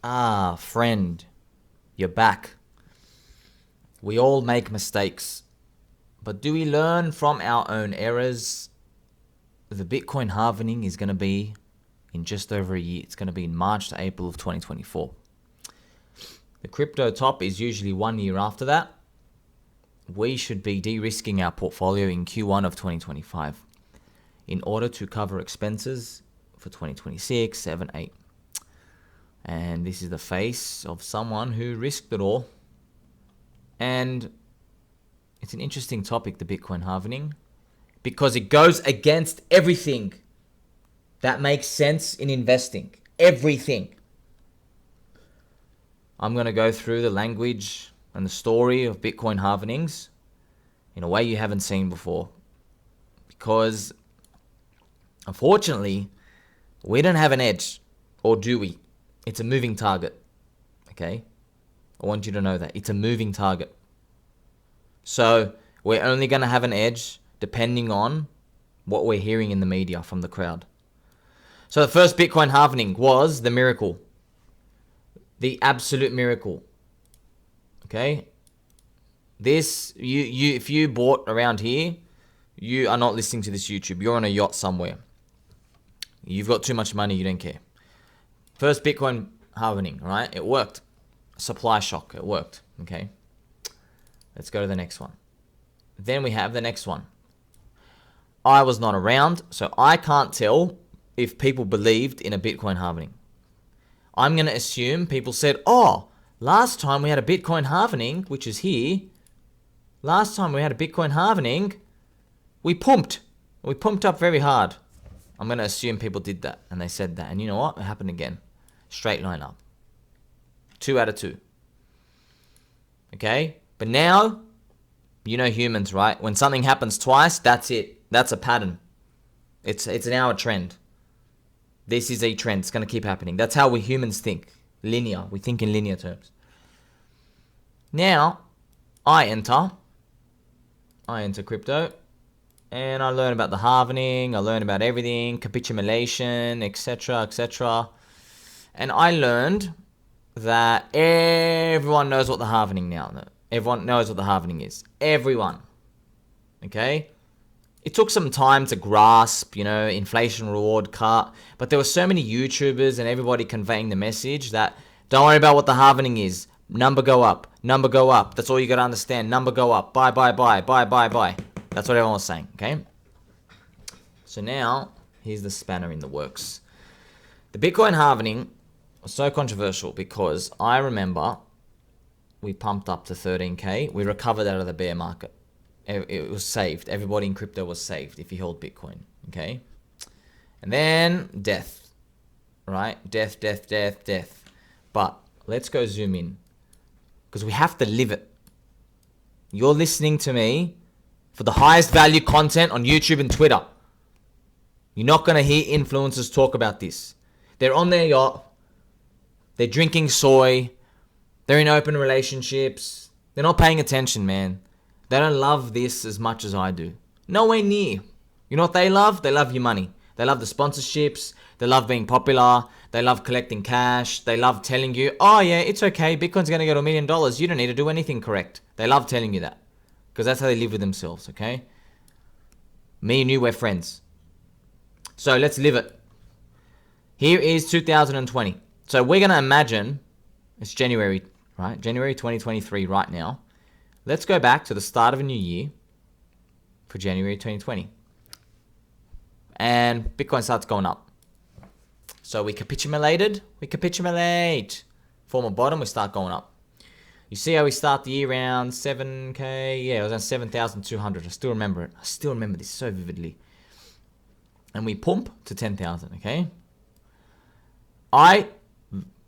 Ah, friend, you're back. We all make mistakes, but do we learn from our own errors? The Bitcoin halvening is going to be in just over a year. It's going to be in March to April of 2024. The crypto top is usually 1 year after that. We should be de-risking our portfolio in Q1 of 2025 in order to cover expenses for 2026, 7, 8. And this is the face of someone who risked it all. And it's an interesting topic, the Bitcoin halvening, because it goes against everything that makes sense in investing. Everything. I'm going to go through the language and the story of Bitcoin halvenings in a way you haven't seen before. Because, unfortunately, we don't have an edge. Or do we? It's a moving target. Okay? I want you to know that. It's a moving target. So, we're only going to have an edge depending on what we're hearing in the media from the crowd. So, the first Bitcoin halvening was the miracle. The absolute miracle. Okay? This, if you bought around here, you are not listening to this YouTube. You're on a yacht somewhere. You've got too much money, you don't care. First Bitcoin halvening, right? It worked. Supply shock, it worked. Okay? Let's go to the next one. Then we have the next one. I was not around, so I can't tell if people believed in a Bitcoin halvening. I'm going to assume people said, oh, last time we had a Bitcoin halvening, which is here. Last time we had a Bitcoin halvening, we pumped. We pumped up very hard. I'm going to assume people did that, and they said that. And you know what? It happened again. Straight line up. 2 out of 2. Okay? But now, you know humans, right? When something happens twice, that's it. That's a pattern. It's now a trend. This is a trend. It's going to keep happening. That's how we humans think. Linear. We think in linear terms. Now, I enter crypto. And I learn about the halvening. I learn about everything. Capitulation, etc., etc. And I learned that everyone knows what the halvening now. Everyone knows what the halvening is. Everyone. Okay? It took some time to grasp, inflation reward cut. But there were so many YouTubers and everybody conveying the message that don't worry about what the halvening is. Number go up. Number go up. That's all you got to understand. Number go up. Buy, buy, buy. Buy, buy, buy. That's what everyone was saying, okay? So now, here's the spanner in the works. The Bitcoin halvening was so controversial because I remember we pumped up to 13K. We recovered out of the bear market. It was saved. Everybody in crypto was saved if you held Bitcoin, okay? And then death, right? Death. But let's go zoom in because we have to live it. You're listening to me for the highest value content on YouTube and Twitter. You're not going to hear influencers talk about this. They're on their yacht. They're drinking soy. They're in open relationships. They're not paying attention, man. They don't love this as much as I do. Nowhere near. You know what they love? They love your money. They love the sponsorships. They love being popular. They love collecting cash. They love telling you, oh yeah, it's okay. Bitcoin's going to go to $1 million. You don't need to do anything correct. They love telling you that. Because that's how they live with themselves, okay? Me and you, we're friends. So let's live it. Here is 2020. So we're going to imagine, it's January, right? January 2023 right now. Let's go back to the start of a new year for January 2020. And Bitcoin starts going up. So we capitulate. Form a bottom, we start going up. You see how we start the year around 7K? Yeah, it was on 7,200. I still remember it. I still remember this so vividly. And we pump to 10,000, okay? I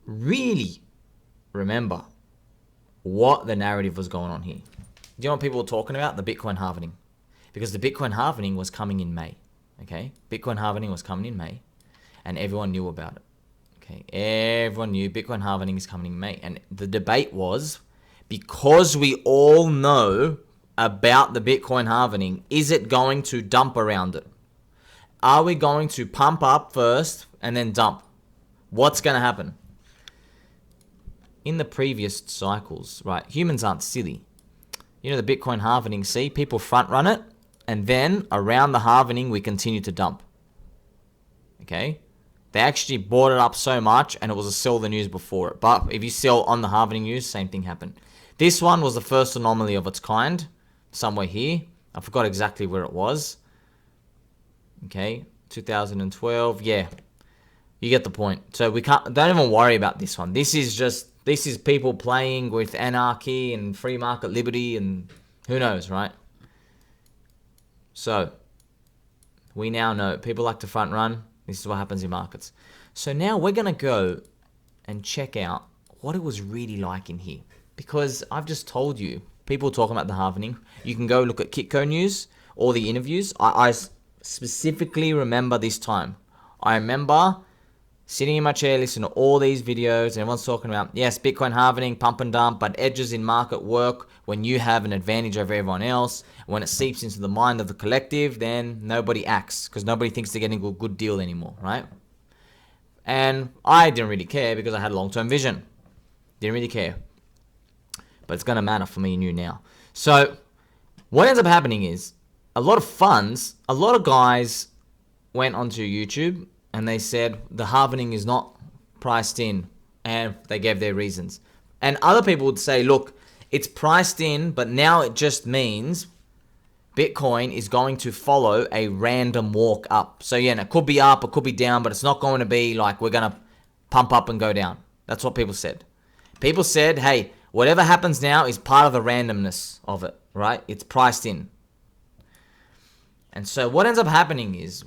really remember what the narrative was going on here. Do you know what people were talking about? The Bitcoin halvening. Because the Bitcoin halvening was coming in May, okay? Bitcoin halvening was coming in May, and everyone knew about it, okay? Everyone knew Bitcoin halvening is coming in May. And the debate was, because we all know about the Bitcoin halvening, is it going to dump around it? Are we going to pump up first and then dump? What's going to happen? in the previous cycles, right, humans aren't silly. You know the Bitcoin halvening, see? People front run it, and then around the halvening, we continue to dump. Okay? They actually bought it up so much, and it was a sell the news before it. But if you sell on the halvening news, same thing happened. This one was the first anomaly of its kind, somewhere here. I forgot exactly where it was. Okay, 2012, yeah. You get the point. So don't even worry about this one. This is people playing with anarchy and free market liberty and who knows, right? So, we now know people like to front run. This is what happens in markets. So now we're going to go and check out what it was really like in here. Because I've just told you, people talking about the halvening. You can go look at Kitco News, all the interviews. I specifically remember this time. I remember sitting in my chair, listening to all these videos, and everyone's talking about, yes, Bitcoin halvening, pump and dump, but edges in market work when you have an advantage over everyone else. When it seeps into the mind of the collective, then nobody acts because nobody thinks they're getting a good deal anymore, right? And I didn't really care because I had long-term vision. Didn't really care. But it's going to matter for me and you now. So what ends up happening is a lot of funds, a lot of guys went onto YouTube and they said the halvening is not priced in, and they gave their reasons. And other people would say, look, it's priced in, but now it just means Bitcoin is going to follow a random walk up. So yeah, it could be up, it could be down, but it's not going to be like we're going to pump up and go down. That's what people said. People said, hey, whatever happens now is part of the randomness of it, right? It's priced in. And so what ends up happening is,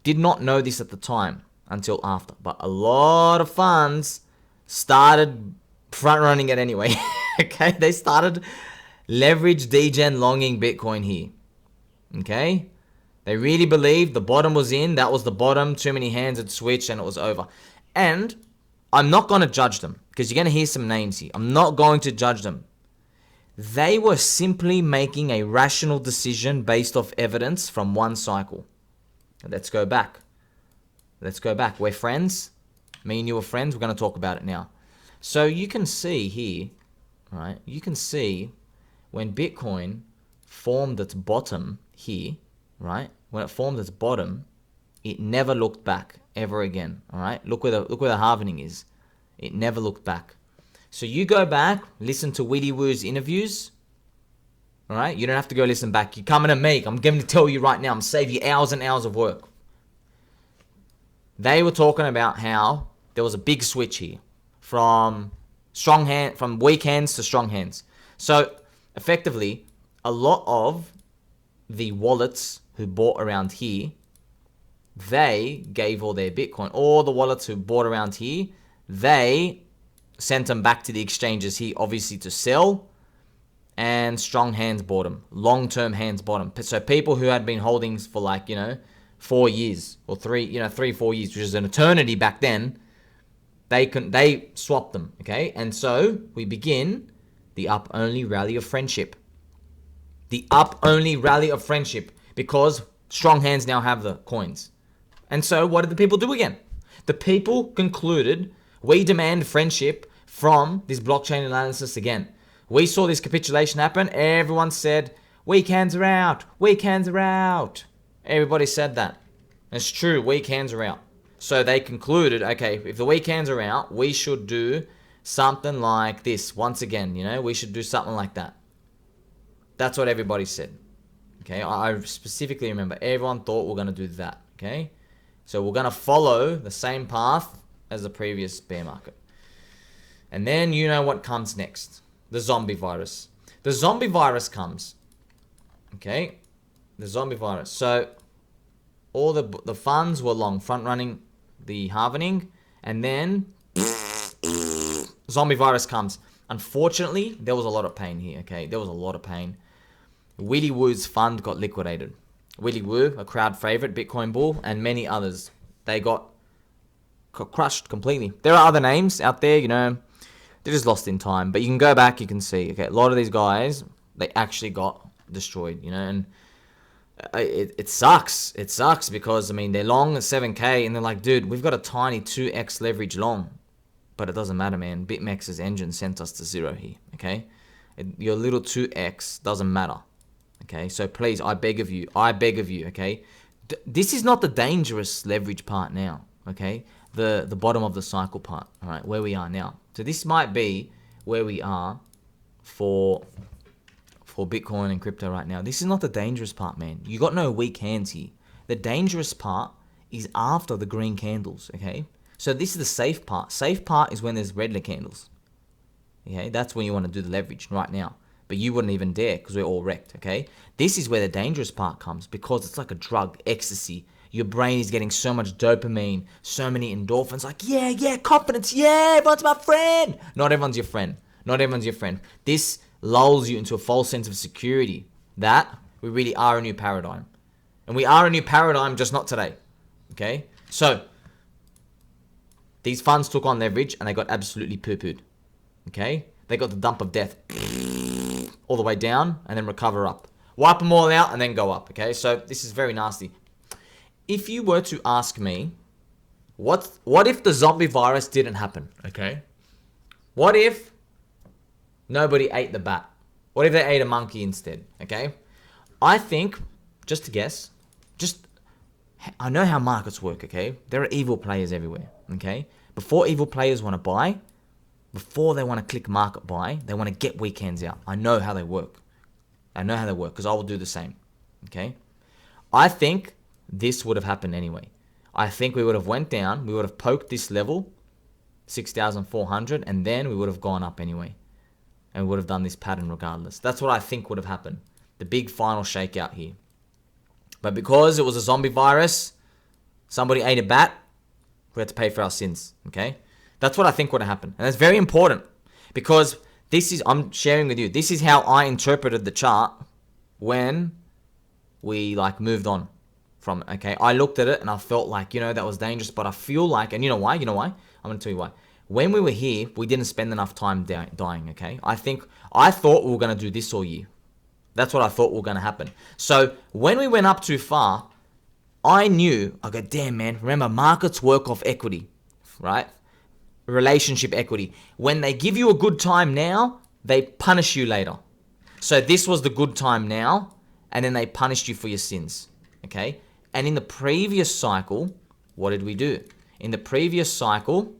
did not know this at the time until after, but a lot of funds started front running it anyway. Okay, they started leverage degen longing Bitcoin here. Okay, they really believed the bottom was in. That was the bottom. Too many hands had switched and it was over. And I'm not going to judge them because you're going to hear some names here. I'm not going to judge them. They were simply making a rational decision based off evidence from one cycle. Let's go back. Let's go back. We're friends. Me and you are friends. We're going to talk about it now. So you can see here, right? You can see when Bitcoin formed its bottom here, right? When it formed its bottom, it never looked back ever again, all right? Look where the halvening is. It never looked back. So you go back, listen to Willy Woo's interviews, all right? You don't have to go listen back. You're coming to me. I'm going to tell you right now. I'm saving you hours and hours of work. They were talking about how there was a big switch here from weak hands to strong hands. So effectively, a lot of the wallets who bought around here, they gave all their Bitcoin. All the wallets who bought around here, they sent them back to the exchanges here, obviously to sell. And strong hands bought them. Long-term hands bought them. So people who had been holdings for 4 years or 4 years, which is an eternity back then, they swapped them. Okay, and so we begin the up-only rally of friendship. The up-only rally of friendship because strong hands now have the coins. And so what did the people do again? The people concluded, we demand friendship from this blockchain analysis again. We saw this capitulation happen. Everyone said, weak hands are out. Weak hands are out. Everybody said that. It's true. Weak hands are out. So they concluded, okay, if the weak hands are out, we should do something like this. Once again, we should do something like that. That's what everybody said. Okay, I specifically remember everyone thought we're going to do that. Okay, so we're going to follow the same path as the previous bear market. And then you know what comes next. The zombie virus. The zombie virus comes. Okay, the zombie virus. So all the funds were long, front running the halvening, and then zombie virus comes. Unfortunately, there was a lot of pain here. Okay, there was a lot of pain. Willy Woo's fund got liquidated. Willy Woo, a crowd favorite, Bitcoin bull, and many others, they got crushed completely. There are other names out there, they're just lost in time. But you can go back, you can see, okay, a lot of these guys, they actually got destroyed, and it sucks. It sucks because, they're long at 7K, and they're like, dude, we've got a tiny 2x leverage long. But it doesn't matter, man. BitMEX's engine sent us to 0 here, okay? Your little 2x doesn't matter, okay? So please, I beg of you, okay? This is not the dangerous leverage part now, okay? The bottom of the cycle part, all right, where we are now. So this might be where we are for Bitcoin and crypto right now. This is not the dangerous part, man. You got no weak hands here. The dangerous part is after the green candles, okay? So this is the safe part. Safe part is when there's red candles. Okay, that's when you want to do the leverage right now. But you wouldn't even dare because we're all wrecked, okay? This is where the dangerous part comes because it's like a drug, ecstasy. Your brain is getting so much dopamine, so many endorphins. Like, yeah, confidence, yeah, everyone's my friend. Not everyone's your friend. Not everyone's your friend. This lulls you into a false sense of security that we really are a new paradigm. And we are a new paradigm, just not today, okay? So, these funds took on leverage and they got absolutely poo-pooed, okay? They got the dump of death all the way down and then recover up. Wipe them all out and then go up, okay? So, this is very nasty. If you were to ask me, what if the zombie virus didn't happen, okay? What if nobody ate the bat? What if they ate a monkey instead, okay? I think, just to guess, I know how markets work, okay? There are evil players everywhere, okay? Before evil players want to buy, before they want to click market buy, they want to get weekends out. I know how they work. I know how they work because I will do the same, okay? I think this would have happened anyway. I think we would have went down, we would have poked this level, 6,400, and then we would have gone up anyway. And we would have done this pattern regardless. That's what I think would have happened. The big final shakeout here. But because it was a zombie virus, somebody ate a bat, we had to pay for our sins, okay? That's what I think would have happened. And that's very important because I'm sharing with you, this is how I interpreted the chart when we moved on from it, okay? I looked at it and I felt like, that was dangerous, but I feel like, and you know why? I'm going to tell you why. When we were here, we didn't spend enough time dying, okay? I thought we were going to do this all year. That's what I thought was going to happen. So when we went up too far, I go, damn, man, remember, markets work off equity, right? Relationship equity. When they give you a good time now, they punish you later. So this was the good time now, and then they punished you for your sins, okay? And in the previous cycle, what did we do? In the previous cycle,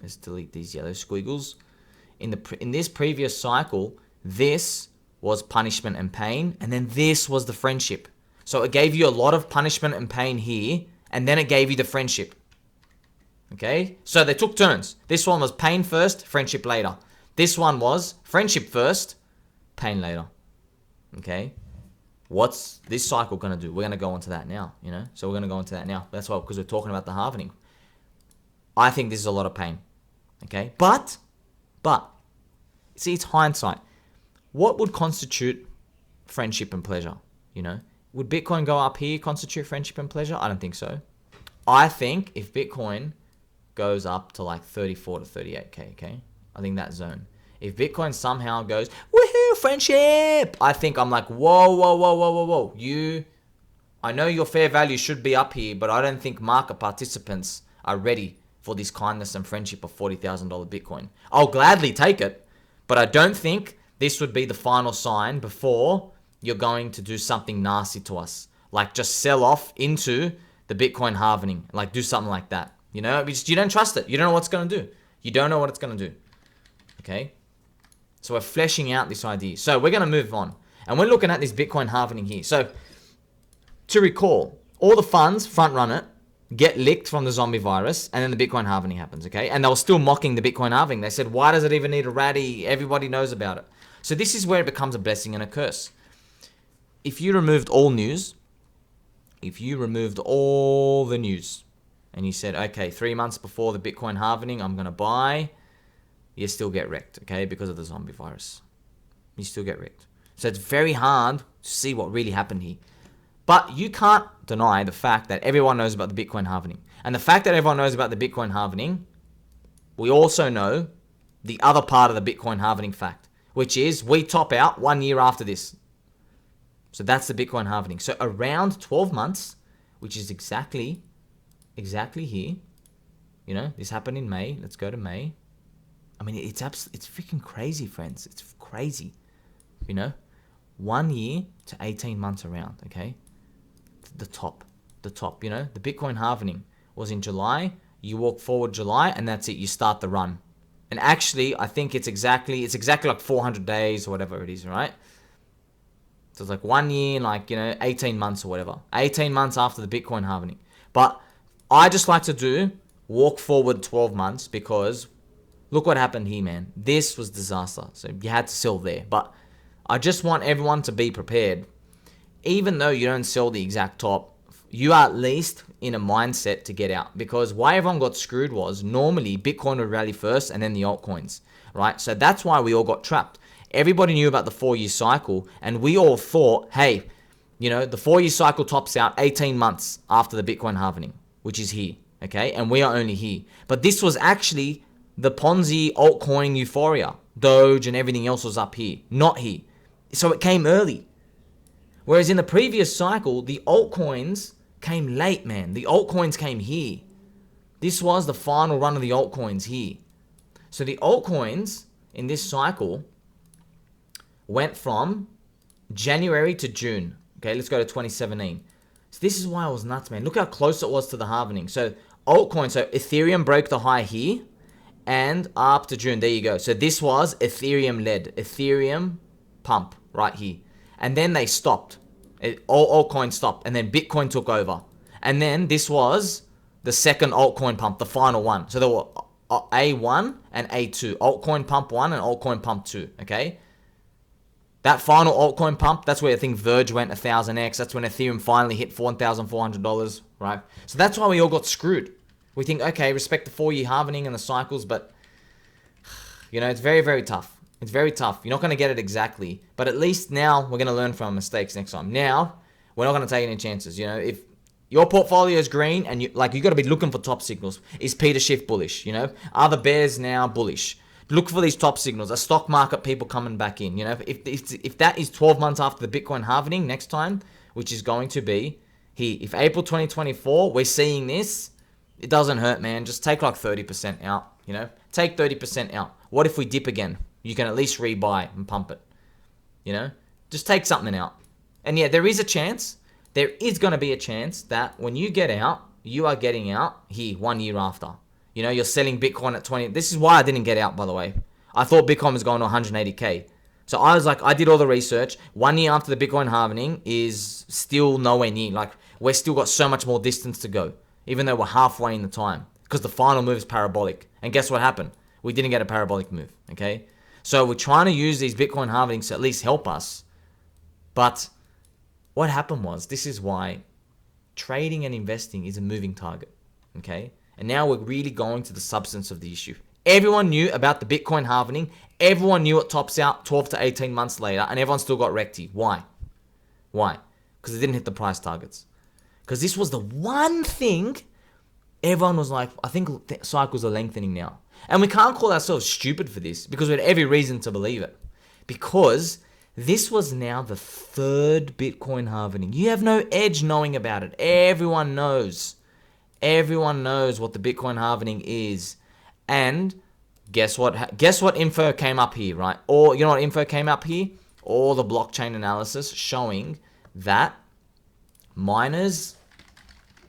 let's delete these yellow squiggles. In this previous cycle, this was punishment and pain, and then this was the friendship. So it gave you a lot of punishment and pain here, and then it gave you the friendship. Okay? So they took turns. This one was pain first, friendship later. This one was friendship first, pain later. Okay? What's this cycle going to do? We're going to go into that now, So we're going to go into that now. That's why, because we're talking about the halvening. I think this is a lot of pain. Okay? But, see, it's hindsight. What would constitute friendship and pleasure? Would Bitcoin go up here constitute friendship and pleasure? I don't think so. I think if Bitcoin goes up to 34 to 38K, okay? I think that zone. If Bitcoin somehow goes, woohoo, friendship! I think I'm like, whoa. I know your fair value should be up here, but I don't think market participants are ready for this kindness and friendship of $40,000 Bitcoin. I'll gladly take it, but I don't think this would be the final sign before you're going to do something nasty to us. Just sell off into the Bitcoin halvening. Do something like that. You don't trust it. You don't know what it's going to do. You don't know what it's going to do. Okay? So we're fleshing out this idea. So we're going to move on. And we're looking at this Bitcoin halvening here. So to recall, all the funds front run it, get licked from the zombie virus, and then the Bitcoin halvening happens, okay? And they were still mocking the Bitcoin halving. They said, why does it even need a rally? Everybody knows about it. So this is where it becomes a blessing and a curse. If you removed all news, if you removed all the news, and you said, okay, 3 months before the Bitcoin halvening, I'm going to buy, you still get wrecked, okay, because of the zombie virus. You still get wrecked. So it's very hard to see what really happened here. But you can't deny the fact that everyone knows about the Bitcoin halvening. And the fact that everyone knows about the Bitcoin halvening, we also know the other part of the Bitcoin halvening fact, which is we top out 1 year after this. So that's the Bitcoin halvening. So around 12 months, which is exactly here, You know, this happened in May. Let's go to May. I mean, it's freaking crazy, friends. It's crazy. You know, 1 year to 18 months around, okay? The top, you know, the Bitcoin halvening was in July. You walk forward July and that's it. You start the run. And actually, I think it's exactly like 400 days or whatever it is, right? So it's like 1 year, like, you know, 18 months or whatever. 18 months after the Bitcoin halvening. But I just like to walk forward 12 months because look what happened here, man. This was disaster. So you had to sell there. But I just want everyone to be prepared. Even though you don't sell the exact top, you are at least in a mindset to get out. Because why everyone got screwed was normally Bitcoin would rally first and then the altcoins, right? So that's why we all got trapped. Everybody knew about the 4-year cycle and we all thought, hey, you know, the 4-year cycle tops out 18 months after the Bitcoin halvening, which is here, okay? And we are only here. But this was actually the Ponzi altcoin euphoria. Doge and everything else was up here, not here. So it came early. Whereas in the previous cycle, the altcoins came late, man. The altcoins came here. This was the final run of the altcoins here. So the altcoins in this cycle went from January to June. Okay, let's go to 2017. So this is why I was nuts, man. Look how close it was to the halvening. So altcoin, so Ethereum broke the high here and up to June. There you go. So this was Ethereum led. Ethereum pump right here. And then they stopped. All altcoins stopped. And then Bitcoin took over. And then this was the second altcoin pump, the final one. So there were A1 and A2. Altcoin pump 1 and altcoin pump 2. Okay? That final altcoin pump, that's where I think Verge went 1000x. That's when Ethereum finally hit $1,400, right? So that's why we all got screwed. We think, okay, respect the 4-year halvening and the cycles, but, you know, it's very, very tough. It's very tough. You're not going to get it exactly. But at least now we're going to learn from our mistakes next time. Now, we're not going to take any chances. You know, if your portfolio is green and you got to be looking for top signals. Is Peter Schiff bullish? You know, are the bears now bullish? Look for these top signals. A stock market people coming back in. You know, if that is 12 months after the Bitcoin halvening next time, which is going to be here. If April 2024, we're seeing this, it doesn't hurt, man. Just take like 30% out. You know, take 30% out. What if we dip again? You can at least rebuy and pump it. You know, just take something out. And yeah, there is a chance. There is going to be a chance that when you get out, you are getting out here 1 year after. You know, you're selling Bitcoin at 20. This is why I didn't get out, by the way. I thought Bitcoin was going to 180K. So I was like, I did all the research. 1 year after the Bitcoin halvening is still nowhere near. Like, we're still got so much more distance to go, even though we're halfway in the time. Because the final move is parabolic. And guess what happened? We didn't get a parabolic move, okay? So we're trying to use these Bitcoin halvenings to at least help us. But what happened was, this is why trading and investing is a moving target, okay? And now we're really going to the substance of the issue. Everyone knew about the Bitcoin halvening. Everyone knew it tops out 12 to 18 months later, and everyone still got wrecked. Why? Why? Because it didn't hit the price targets. Because this was the one thing everyone was like, I think cycles are lengthening now. And we can't call ourselves stupid for this because we had every reason to believe it. Because this was now the third Bitcoin halvening. You have no edge knowing about it. Everyone knows. Everyone knows what the Bitcoin halvening is. And guess what? Guess what info came up here, right? Or you know what info came up here? All the blockchain analysis showing that miners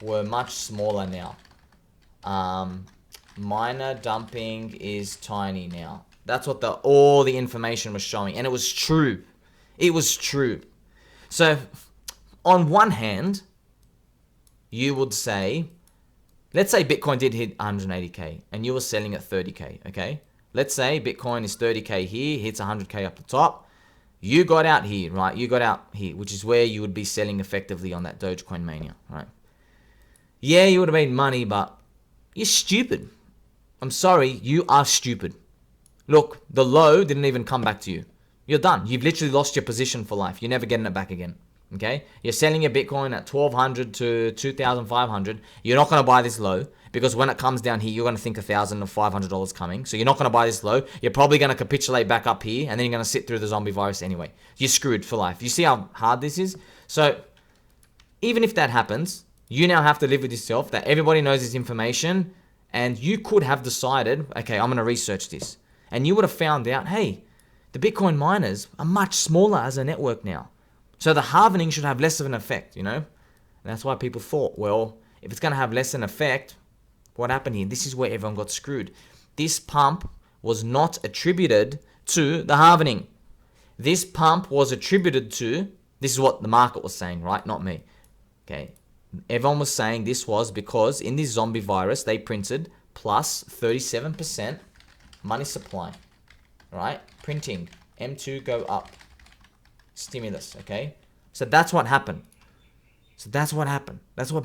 were much smaller now. Miner dumping is tiny now. That's what all the information was showing. And it was true. It was true. So on one hand, you would say, let's say Bitcoin did hit 180K and you were selling at 30K, okay? Let's say Bitcoin is 30K here, hits 100K up the top. You got out here, right? You got out here, which is where you would be selling effectively on that Dogecoin mania, right? Yeah, you would have made money, but you're stupid. I'm sorry, you are stupid. Look, the low didn't even come back to you. You're done. You've literally lost your position for life. You're never getting it back again. Okay? You're selling your Bitcoin at 1,200 to 2,500. You're not going to buy this low because when it comes down here, you're going to think $1,000 or $500 coming. So you're not going to buy this low. You're probably going to capitulate back up here and then you're going to sit through the zombie virus anyway. You're screwed for life. You see how hard this is? So even if that happens, you now have to live with yourself that everybody knows this information And you could have decided, okay, I'm going to research this. And you would have found out, hey, the Bitcoin miners are much smaller as a network now. So the halvening should have less of an effect, you know? And that's why people thought, well, if it's going to have less an effect, what happened here? This is where everyone got screwed. This pump was not attributed to the halvening. This pump was attributed to, this is what the market was saying, right? Not me. Okay. Everyone was saying this was because in this zombie virus, they printed plus 37% money supply, right? Printing, M2 go up, stimulus, okay? So that's what happened. That's what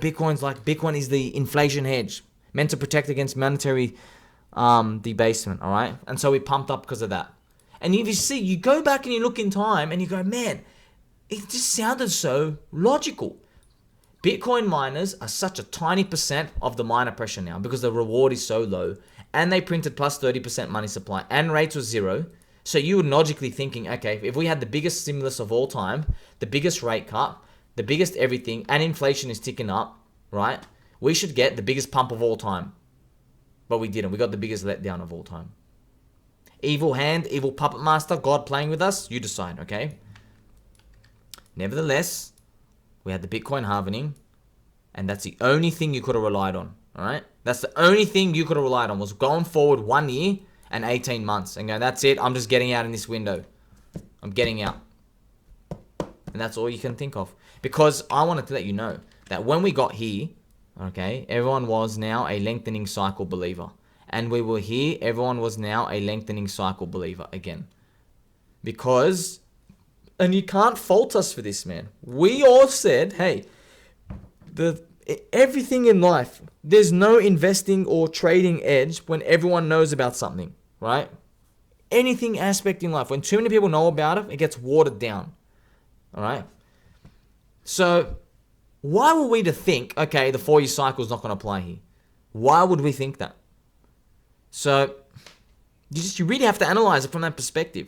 Bitcoin's like. Bitcoin is the inflation hedge, meant to protect against monetary debasement, all right? And so we pumped up because of that. And if you see, you go back and you look in time and you go, man, it just sounded so logical. Bitcoin miners are such a tiny percent of the miner pressure now because the reward is so low, and they printed plus 30% money supply and rates was zero. So you were logically thinking, okay, if we had the biggest stimulus of all time, the biggest rate cut, the biggest everything, and inflation is ticking up, right? We should get the biggest pump of all time. But we didn't. We got the biggest letdown of all time. Evil hand, evil puppet master, God playing with us, you decide, okay? Nevertheless, we had the Bitcoin halvening, and that's the only thing you could have relied on, all right? That's the only thing you could have relied on was going forward 1 year and 18 months and go, that's it, I'm just getting out in this window. I'm getting out. And that's all you can think of. Because I wanted to let you know that when we got here, okay, everyone was now a lengthening cycle believer. And we were here, everyone was now a lengthening cycle believer again. Because, and you can't fault us for this, man. We all said, hey, everything in life, there's no investing or trading edge when everyone knows about something, right? Anything aspect in life, when too many people know about it, it gets watered down, all right? So why were we to think, okay, the 4-year cycle is not going to apply here? Why would we think that? So you really have to analyze it from that perspective.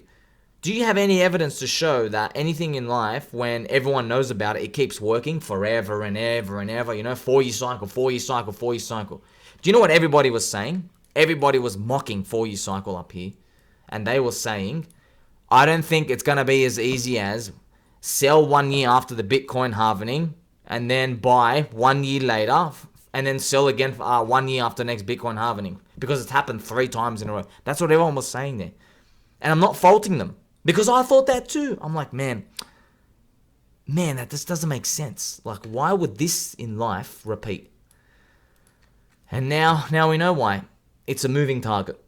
Do you have any evidence to show that anything in life, when everyone knows about it, it keeps working forever and ever and ever? You know, 4-year cycle, 4-year cycle, 4-year cycle. Do you know what everybody was saying? Everybody was mocking 4-year cycle up here. And they were saying, I don't think it's going to be as easy as sell 1 year after the Bitcoin halvening and then buy 1 year later and then sell again for 1 year after the next Bitcoin halvening. Because it's happened 3 times in a row. That's what everyone was saying there. And I'm not faulting them. Because I thought that too. I'm like, man, that just doesn't make sense. Like, why would this in life repeat? And now we know why. It's a moving target.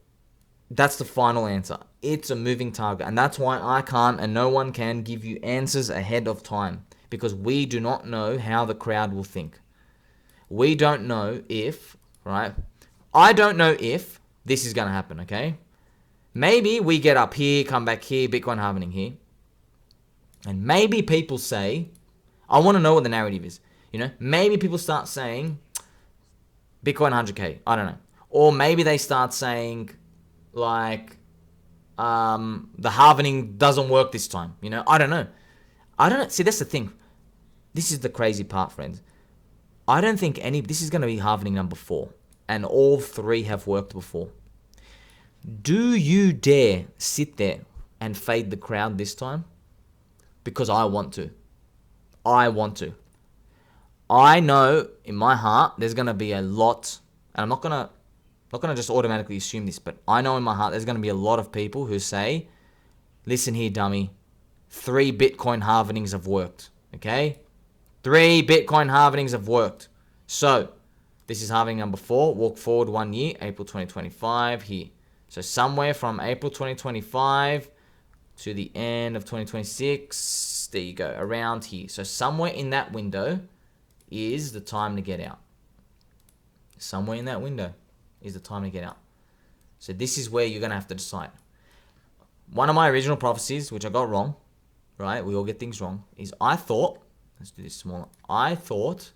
That's the final answer. It's a moving target. And that's why I can't and no one can give you answers ahead of time. Because we do not know how the crowd will think. We don't know if, right? I don't know if this is going to happen, okay? Maybe we get up here, come back here, Bitcoin halvening here. And maybe people say, I want to know what the narrative is. You know, maybe people start saying Bitcoin 100K. I don't know. Or maybe they start saying like the halvening doesn't work this time. You know, I don't know. See, that's the thing. This is the crazy part, friends. I don't think this is going to be halvening number 4. And all 3 have worked before. Do you dare sit there and fade the crowd this time? Because I want to. I want to. I know in my heart there's going to be a lot, and I'm not going to just automatically assume this, but I know in my heart there's going to be a lot of people who say, listen here, dummy, 3 Bitcoin halvenings have worked, okay? 3 Bitcoin halvenings have worked. So, this is halvening number 4, walk forward 1 year, April 2025 here. So somewhere from April 2025 to the end of 2026, there you go, around here. So somewhere in that window is the time to get out. Somewhere in that window is the time to get out. So this is where you're going to have to decide. One of my original prophecies, which I got wrong, right? We all get things wrong, is I thought, let's do this smaller. I thought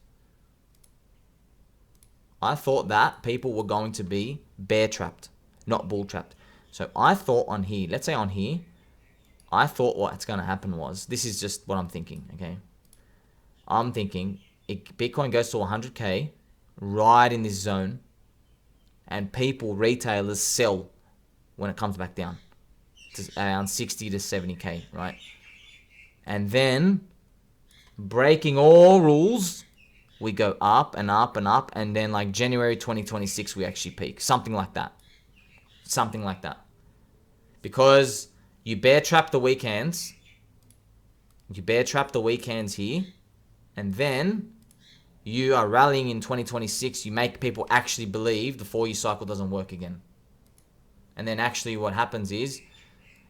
that people were going to be bear trapped. Not bull trapped. So I thought on here, let's say on here, I thought what's going to happen was, this is just what I'm thinking, okay? I'm thinking Bitcoin goes to 100K right in this zone, and people, retailers, sell when it comes back down to around 60 to 70k, right? And then, breaking all rules, we go up and up and up, and then like January 2026 we actually peak. Something like that. Something like that. Because you bear trap the weekends. You bear trap the weekends here. And then you are rallying in 2026. You make people actually believe the 4-year cycle doesn't work again. And then actually what happens is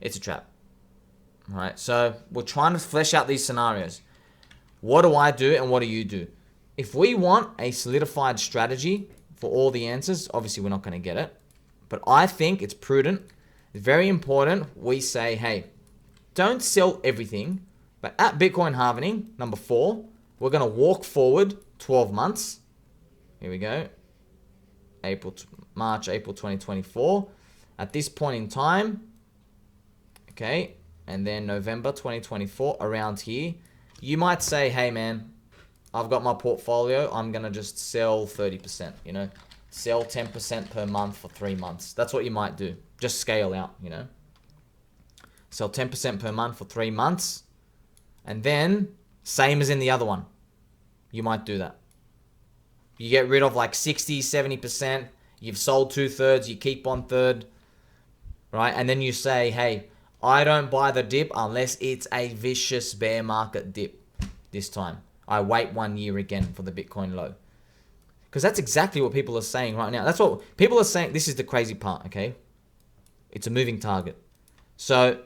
it's a trap. Alright, so we're trying to flesh out these scenarios. What do I do and what do you do? If we want a solidified strategy for all the answers, obviously we're not going to get it. But I think it's prudent, it's very important, we say, hey, don't sell everything. But at Bitcoin Halvening, number 4, we're going to walk forward 12 months. Here we go. March, April 2024. At this point in time, okay, and then November 2024, around here, you might say, hey man, I've got my portfolio, I'm going to just sell 30%, you know. Sell 10% per month for 3 months. That's what you might do. Just scale out, you know. Sell 10% per month for 3 months. And then, same as in the other one. You might do that. You get rid of like 60, 70%. You've sold 2/3. You keep 1/3. Right? And then you say, hey, I don't buy the dip unless it's a vicious bear market dip this time. I wait 1 year again for the Bitcoin low. Because that's exactly what people are saying right now. That's what people are saying. This is the crazy part, okay? It's a moving target. So,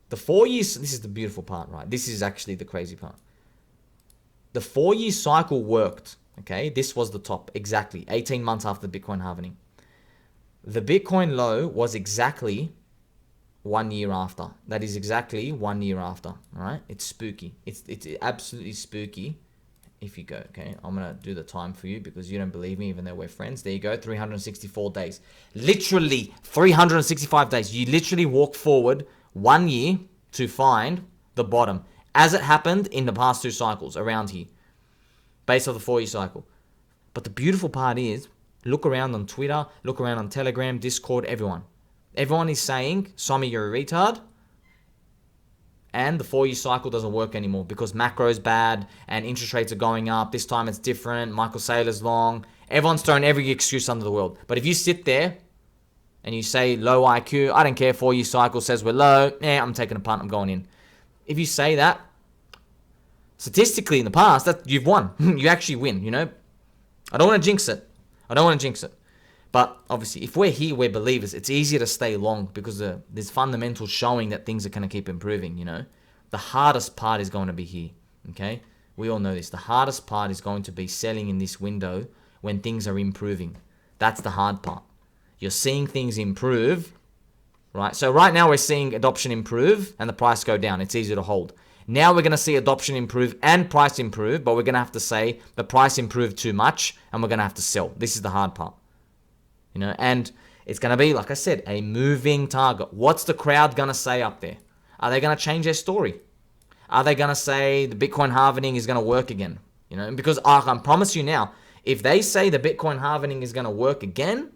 the 4 years, this is the beautiful part, right? This is actually the crazy part. The 4-year cycle worked, okay? This was the top, exactly. 18 months after the Bitcoin halvening. The Bitcoin low was exactly 1 year after. That is exactly 1 year after, all right? It's spooky. It's absolutely spooky. If you go, okay, I'm going to do the time for you because you don't believe me even though we're friends. There you go, 364 days. Literally 365 days. You literally walk forward 1 year to find the bottom. As it happened in the past 2 cycles around here. Based on the 4-year cycle. But the beautiful part is, look around on Twitter, look around on Telegram, Discord, everyone. Everyone is saying, Somi, you're a retard. And the 4-year cycle doesn't work anymore because macro is bad and interest rates are going up. This time it's different. Michael Saylor's long. Everyone's throwing every excuse under the world. But if you sit there and you say low IQ, I don't care, 4-year cycle says we're low. I'm taking a punt, I'm going in. If you say that, statistically in the past, that you've won. You actually win, you know. I don't want to jinx it. But obviously, if we're here, we're believers. It's easier to stay long because there's fundamentals showing that things are going to keep improving, you know. The hardest part is going to be here, okay? We all know this. The hardest part is going to be selling in this window when things are improving. That's the hard part. You're seeing things improve, right? So right now we're seeing adoption improve and the price go down. It's easier to hold. Now we're going to see adoption improve and price improve, but we're going to have to say the price improved too much and we're going to have to sell. This is the hard part. You know, and it's going to be, like I said, a moving target. What's the crowd going to say up there? Are they going to change their story? Are they going to say the Bitcoin halvening is going to work again? You know, because I can promise you now, if they say the Bitcoin halvening is going to work again,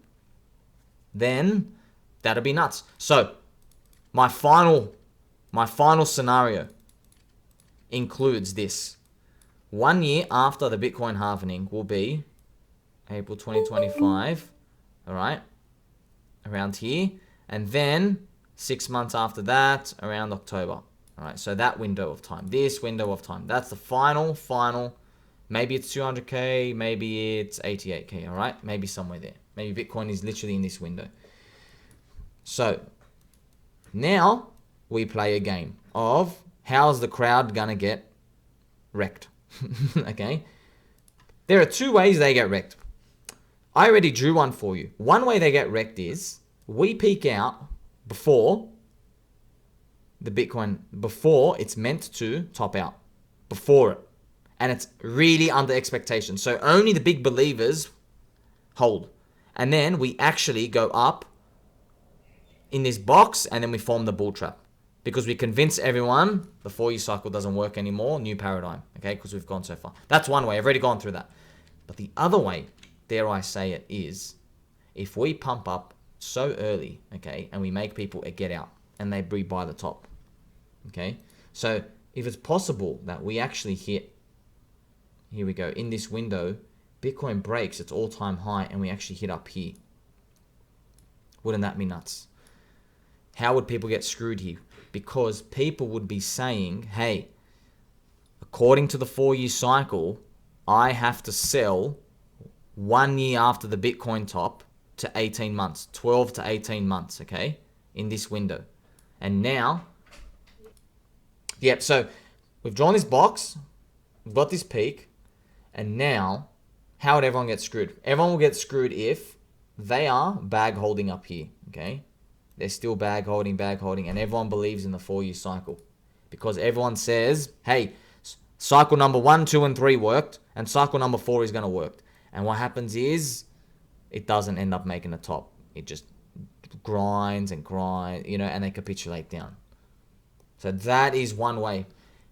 then that'll be nuts. So, my final scenario includes this. 1 year after the Bitcoin halvening will be April 2025. All right, around here, and then 6 months after that, around October. All right, so that window of time, this window of time, that's the final. Maybe it's 200k, maybe it's 88k. All right, maybe somewhere there. Maybe Bitcoin is literally in this window. So now we play a game of how's the crowd gonna get wrecked. Okay, there are 2 ways they get wrecked. I already drew one for you. One way they get wrecked is we peak out before the Bitcoin, before it's meant to top out. Before it. And it's really under expectation. So only the big believers hold. And then we actually go up in this box and then we form the bull trap. Because we convince everyone the 4-year cycle doesn't work anymore. New paradigm. Okay, because we've gone so far. That's one way. I've already gone through that. But the other way, dare I say it, is if we pump up so early, okay, and we make people get out and they rebuy the top, okay? So if it's possible that we actually hit, here we go, in this window, Bitcoin breaks its all-time high and we actually hit up here. Wouldn't that be nuts? How would people get screwed here? Because people would be saying, hey, according to the 4-year cycle, I have to sell 1 year after the Bitcoin top to 18 months, 12 to 18 months, okay, in this window. And now, yep, so we've drawn this box, we've got this peak, and now, how would everyone get screwed? Everyone will get screwed if they are bag holding up here, okay? They're still bag holding, and everyone believes in the 4-year cycle. Because everyone says, hey, cycle number 1, 2, and 3 worked, and cycle number 4 is going to work. And what happens is, it doesn't end up making the top. It just grinds and grinds, you know, and they capitulate down. So that is one way.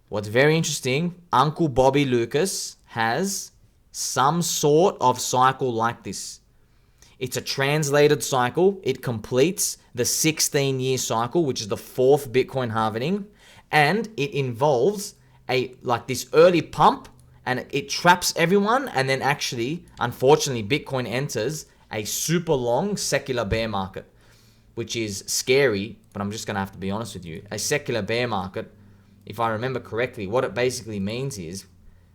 What's very interesting, Uncle Bobby Lucas has some sort of cycle like this. It's a translated cycle. It completes the 16-year cycle, which is the 4th Bitcoin halvening, and it involves this early pump, and it traps everyone, and then actually, unfortunately, Bitcoin enters a super long secular bear market, which is scary, but I'm just going to have to be honest with you. A secular bear market, if I remember correctly, what it basically means is,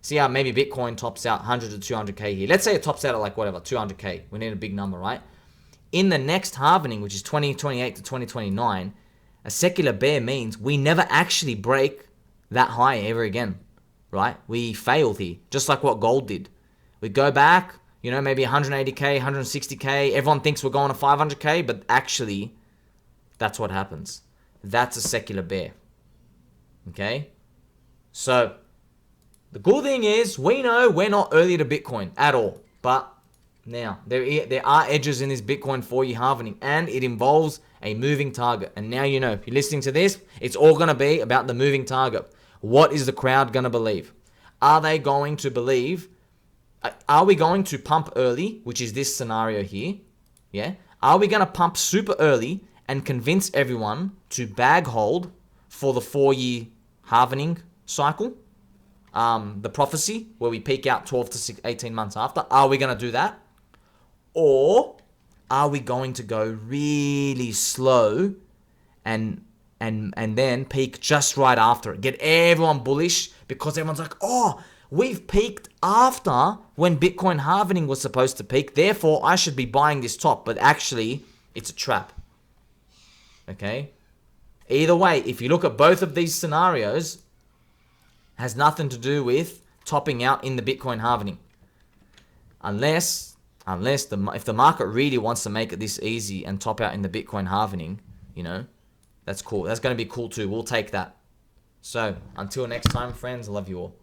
see how maybe Bitcoin tops out 100 to 200K here. Let's say it tops out at 200K. We need a big number, right? In the next halvening, which is 2028 to 2029, a secular bear means we never actually break that high ever again, right? We failed here, just like what gold did. We go back, you know, maybe 180K, 160K. Everyone thinks we're going to 500K, but actually, that's what happens. That's a secular bear. Okay? So, the cool thing is, we know we're not early to Bitcoin at all. But now, there are edges in this Bitcoin 4-year halvening, and it involves a moving target. And now you know, if you're listening to this, it's all going to be about the moving target. What is the crowd going to believe? Are they going to believe... Are we going to pump early, which is this scenario here? Yeah. Are we going to pump super early and convince everyone to bag hold for the 4-year halvening cycle? The prophecy, where we peak out 12 to 18 months after. Are we going to do that? Or are we going to go really slow and then peak just right after it? Get everyone bullish because everyone's like, oh, we've peaked after when Bitcoin halvening was supposed to peak. Therefore, I should be buying this top. But actually, it's a trap. Okay? Either way, if you look at both of these scenarios, has nothing to do with topping out in the Bitcoin halvening. Unless if the market really wants to make it this easy and top out in the Bitcoin halvening, you know, that's cool. That's going to be cool too. We'll take that. So, until next time, friends, I love you all.